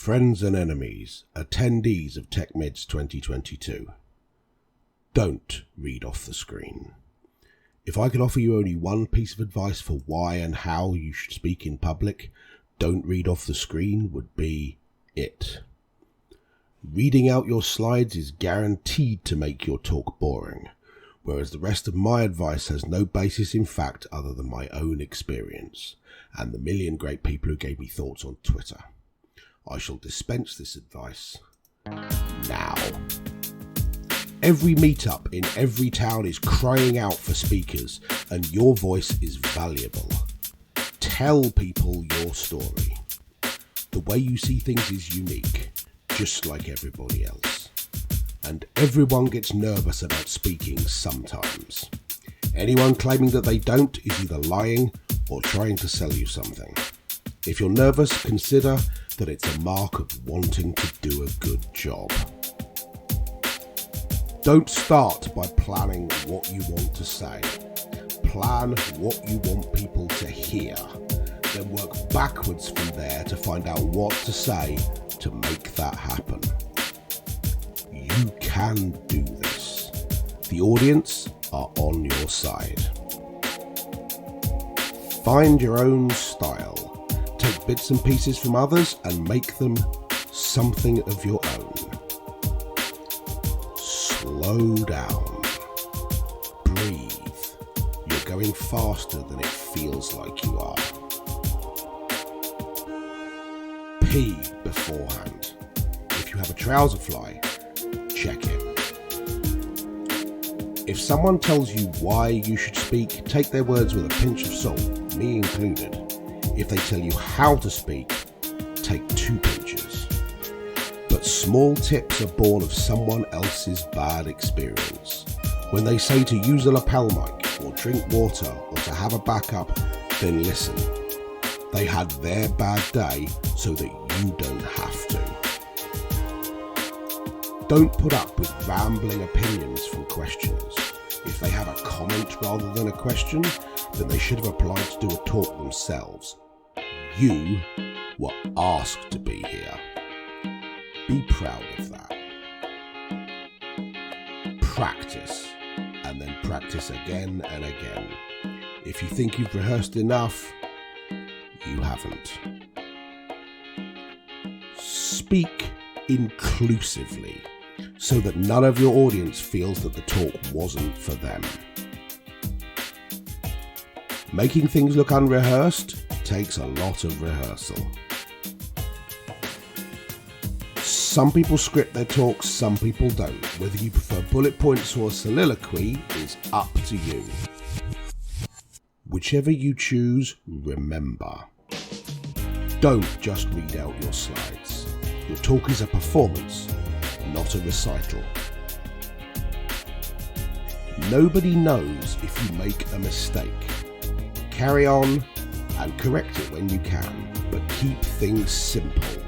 Friends and enemies, attendees of TechMids 2022. Don't read off the screen. If I could offer you only one piece of advice for why and how you should speak in public, don't read off the screen would be it. Reading out your slides is guaranteed to make your talk boring, whereas the rest of my advice has no basis in fact other than my own experience and the million great people who gave me thoughts on Twitter. I shall dispense this advice now. Every meetup in every town is crying out for speakers, and your voice is valuable. Tell people your story. The way you see things is unique, just like everybody else. And everyone gets nervous about speaking sometimes. Anyone claiming that they don't is either lying or trying to sell you something. If you're nervous, consider that it's a mark of wanting to do a good job. Don't start by planning what you want to say. Plan what you want people to hear. Then work backwards from there to find out what to say to make that happen. You can do this. The audience are on your side. Find your own style. Take bits and pieces from others and make them something of your own. Slow down. Breathe. You're going faster than it feels like you are. Pee beforehand. If you have a trouser fly, check it. If someone tells you why you should speak, take their words with a pinch of salt, me included. If they tell you how to speak, take 2 pinches. But small tips are born of someone else's bad experience. When they say to use a lapel mic, or drink water, or to have a backup, then listen. They had their bad day so that you don't have to. Don't put up with rambling opinions from questioners. If they have a comment rather than a question, then they should have applied to do a talk themselves. You were asked to be here. Be proud of that. Practice, and then practice again and again. If you think you've rehearsed enough, you haven't. Speak inclusively, so that none of your audience feels that the talk wasn't for them. Making things look unrehearsed takes a lot of rehearsal. Some people script their talks, some people don't. Whether you prefer bullet points or a soliloquy is up to you. Whichever you choose, remember. Don't just read out your slides. Your talk is a performance, not a recital. Nobody knows if you make a mistake. Carry on and correct it when you can, but keep things simple.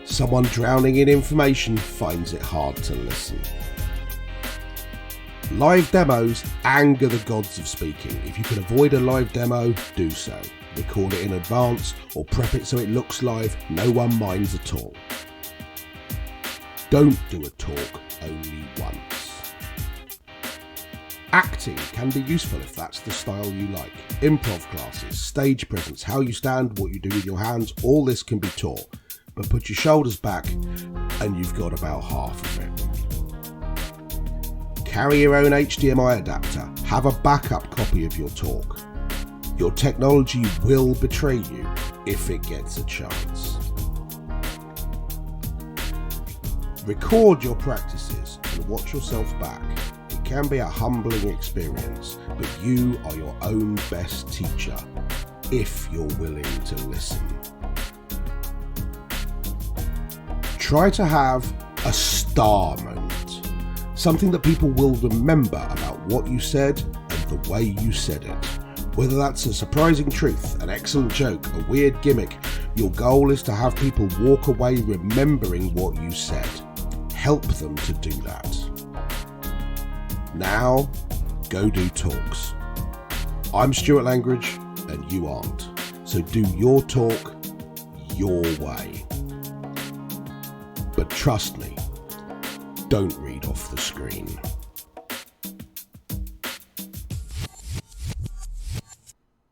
Someone drowning in information finds it hard to listen. Live demos anger the gods of speaking. If you can avoid a live demo, do so. Record it in advance or prep it so it looks live. No one minds at all. Don't do a talk only once. Acting can be useful if that's the style you like. Improv classes, stage presence, how you stand, what you do with your hands, all this can be taught. But put your shoulders back and you've got about half of it. Carry your own HDMI adapter. Have a backup copy of your talk. Your technology will betray you if it gets a chance. Record your practices and watch yourself back. It can be a humbling experience, but you are your own best teacher if you're willing to listen. Try to have a star moment, something that people will remember about what you said and the way you said it. Whether that's a surprising truth, an excellent joke, a weird gimmick, your goal is to have people walk away remembering what you said. Help them to do that. Now, go do talks. I'm Stuart Langridge and you aren't. So do your talk your way. But trust me, don't read off the screen.